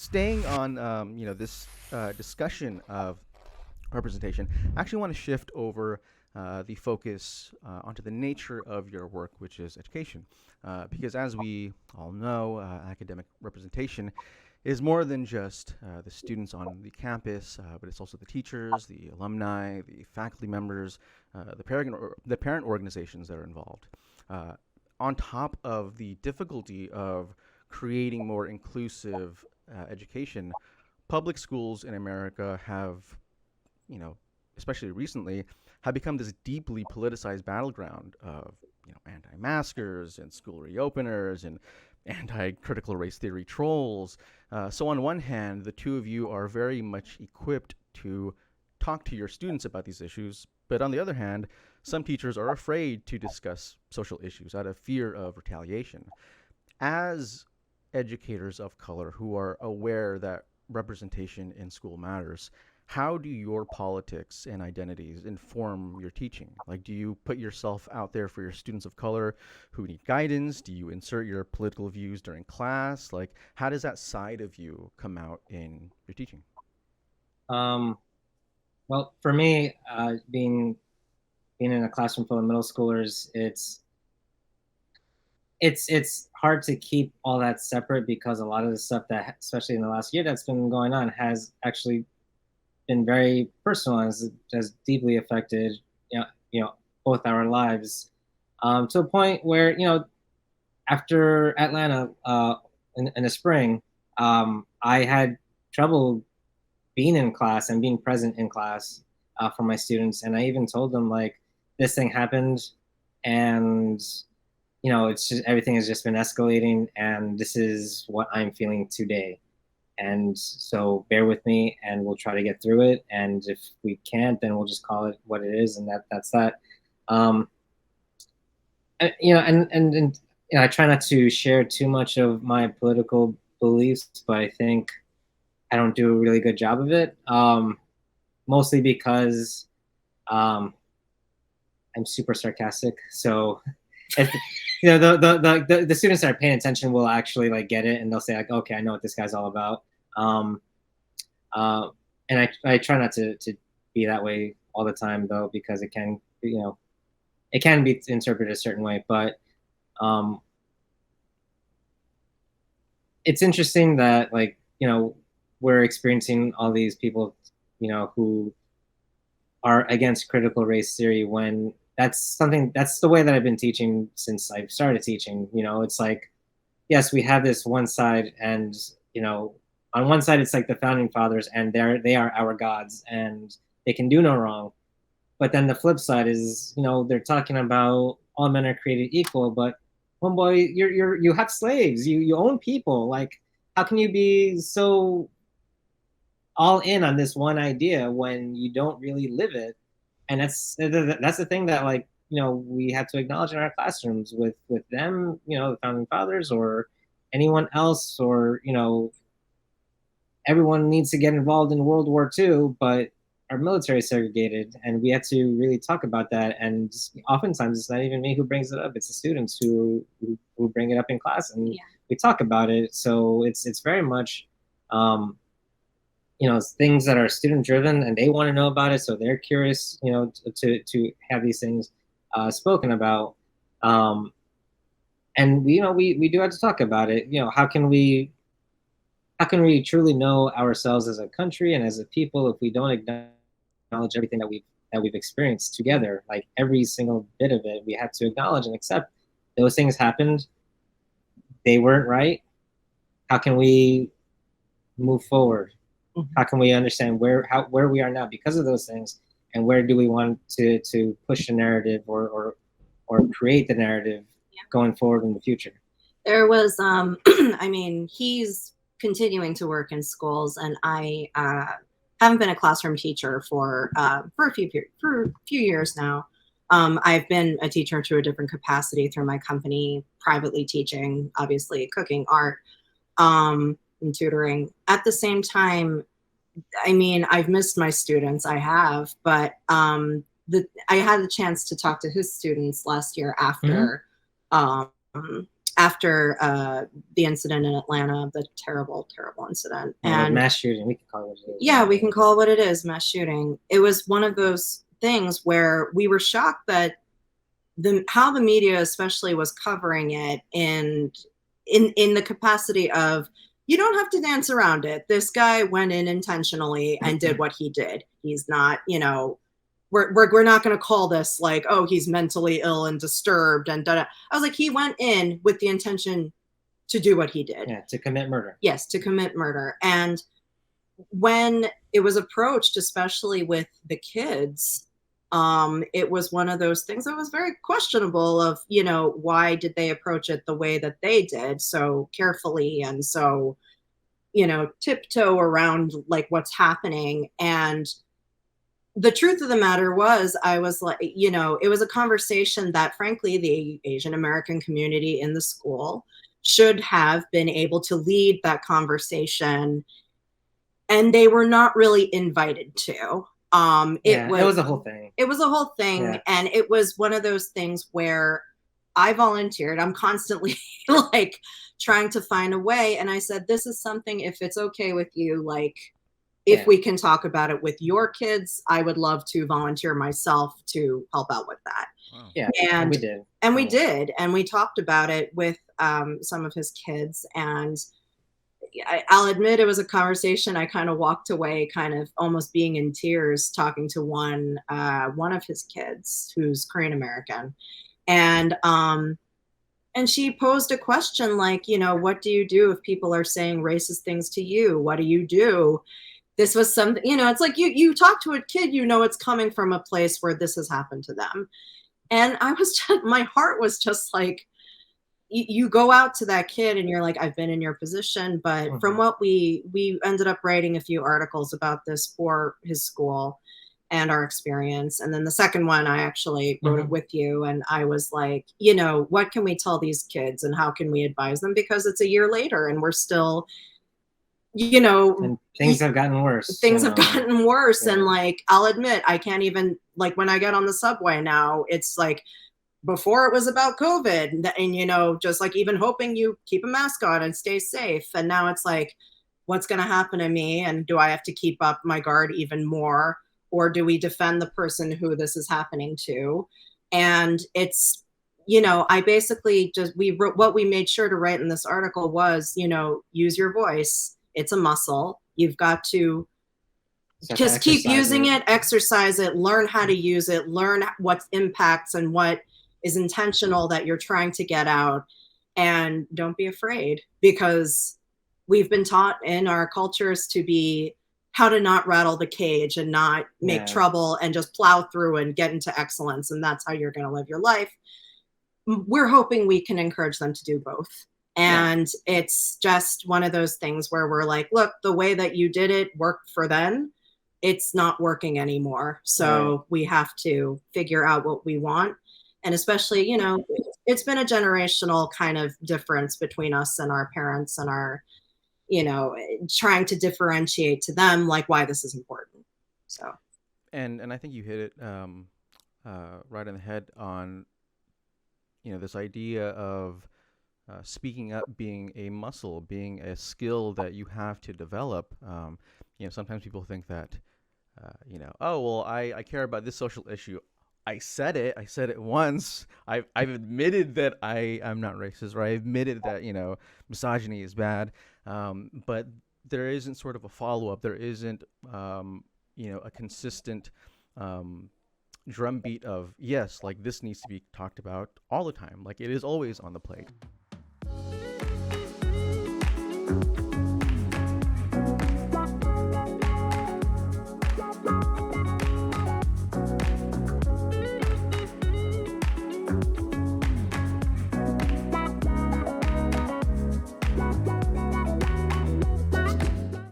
staying on this discussion of representation, I actually want to shift over the focus onto the nature of your work, which is education. Because as we all know, academic representation is more than just the students on the campus, but it's also the teachers, the alumni, the faculty members, the parent organizations that are involved. Uh, on top of the difficulty of creating more inclusive education, public schools in America have, you know, especially recently, have become this deeply politicized battleground of, anti-maskers and school reopeners and anti-critical race theory trolls. So on one hand, the two of you are very much equipped to talk to your students about these issues, but on the other hand, some teachers are afraid to discuss social issues out of fear of retaliation. As educators of color who are aware that representation in school matters, how do your politics and identities inform your teaching? Like, do you put yourself out there for your students of color who need guidance? Do you insert your political views during class? Like, how does that side of you come out in your teaching? Um, well, for me, being in a classroom full of middle schoolers, it's hard to keep all that separate because a lot of the stuff that, especially in the last year, that's been going on, has actually been very personal and has deeply affected, both our lives, to a point where, after Atlanta, in the spring, I had trouble being in class and being present in class for my students. And I even told them, like, this thing happened, and it's just everything has just been escalating, and this is what I'm feeling today. And so bear with me, and we'll try to get through it. And if we can't, then we'll just call it what it is, and that's that. Um, and I try not to share too much of my political beliefs, but I think I don't do a really good job of it. Mostly because um, I'm super sarcastic. So if the students that are paying attention will actually like get it, and they'll say like, okay, I know what this guy's all about. Um, uh, and I try not to be that way all the time though, because it can be interpreted a certain way. But um, it's interesting that, like, we're experiencing all these people, who are against critical race theory, when that's the way that I've been teaching since I've started teaching. It's like, yes, we have this one side, and on one side it's like the founding fathers, and they are our gods, and they can do no wrong. But then the flip side is, they're talking about all men are created equal, but homeboy, you have slaves, you own people. Like, how can you be so all in on this one idea when you don't really live it? And that's the thing that, like, we have to acknowledge in our classrooms with them, the founding fathers or anyone else, or everyone needs to get involved in World War II, but our military is segregated, and we have to really talk about that. And oftentimes it's not even me who brings it up; it's the students who bring it up in class, and Yeah. we talk about it. So it's very much, um, things that are student driven, and they want to know about it, so they're curious, to have these things spoken about. Um, and we do have to talk about it. How can we truly know ourselves as a country and as a people if we don't acknowledge everything that we've experienced together? Like, every single bit of it, we have to acknowledge and accept those things happened. They weren't right. How can we move forward? How can we understand where we are now because of those things, and where do we want to push the narrative, or create the narrative going forward in the future? There was, I mean, he's continuing to work in schools, and I haven't been a classroom teacher for a few years now. I've been a teacher to a different capacity through my company, privately teaching, obviously cooking, art, and tutoring. At the same time, I mean, I've missed my students, I have, but I had the chance to talk to his students last year Mm-hmm. after um, after the incident in Atlanta, the terrible, terrible incident. And mass shooting, we can call it what it is. Yeah, we can call it what it is, mass shooting. It was one of those things where we were shocked that how the media especially was covering it in the capacity of, you don't have to dance around it. This guy went in intentionally and did what he did. He's not, we're not going to call this like, oh, he's mentally ill and disturbed and da-da. I was like, he went in with the intention to do what he did. Yeah, to commit murder. Yes, to commit murder. And when it was approached, especially with the kids, it was one of those things that was very questionable of, why did they approach it the way that they did, so carefully and so, tiptoe around like what's happening. And the truth of the matter was, I was like, it was a conversation that frankly, the Asian American community in the school should have been able to lead that conversation. And they were not really invited to. It was a whole thing. It was a whole thing. Yeah. And it was one of those things where I volunteered. I'm constantly like trying to find a way. And I said, this is something, if it's okay with you, like, if we can talk about it with your kids, I would love to volunteer myself to help out with that. Wow. Yeah, and we did. And we did. And we talked about it with some of his kids. And I'll admit it was a conversation. I kind of walked away kind of almost being in tears talking to one of his kids who's Korean American. And she posed a question like, what do you do if people are saying racist things to you? What do you do? This was something, it's like you talk to a kid, it's coming from a place where this has happened to them. And my heart was just like, you go out to that kid and you're like, I've been in your position. But from what we ended up writing a few articles about this for his school and our experience. And then the second one, I actually wrote it with you. And I was like, what can we tell these kids and how can we advise them? Because it's a year later and we're still, and things have gotten worse. Things have gotten worse. Yeah. And like, I'll admit, I can't even, like when I get on the subway now, it's like, before it was about COVID and, just like even hoping you keep a mask on and stay safe. And now it's like, what's going to happen to me? And do I have to keep up my guard even more? Or do we defend the person who this is happening to? And it's, I basically just, what we made sure to write in this article was, use your voice. It's a muscle. You've got to just keep using it, exercise it, learn how to use it, learn what impacts and what is intentional that you're trying to get out. And don't be afraid, because we've been taught in our cultures to be how to not rattle the cage and not make trouble and just plow through and get into excellence. And that's how you're going to live your life. We're hoping we can encourage them to do both. And it's just one of those things where we're like, look, the way that you did it worked for them. It's not working anymore. So we have to figure out what we want. And especially, it's been a generational kind of difference between us and our parents and our, trying to differentiate to them, like why this is important. So. And I think you hit it right on the head on, this idea of speaking up being a muscle, being a skill that you have to develop. Sometimes people think that, oh, well, I care about this social issue. I said it once. I've admitted that I'm not racist, or I admitted that, misogyny is bad. But there isn't sort of a follow-up. There isn't, a consistent drumbeat of, yes, like this needs to be talked about all the time. Like it is always on the plate.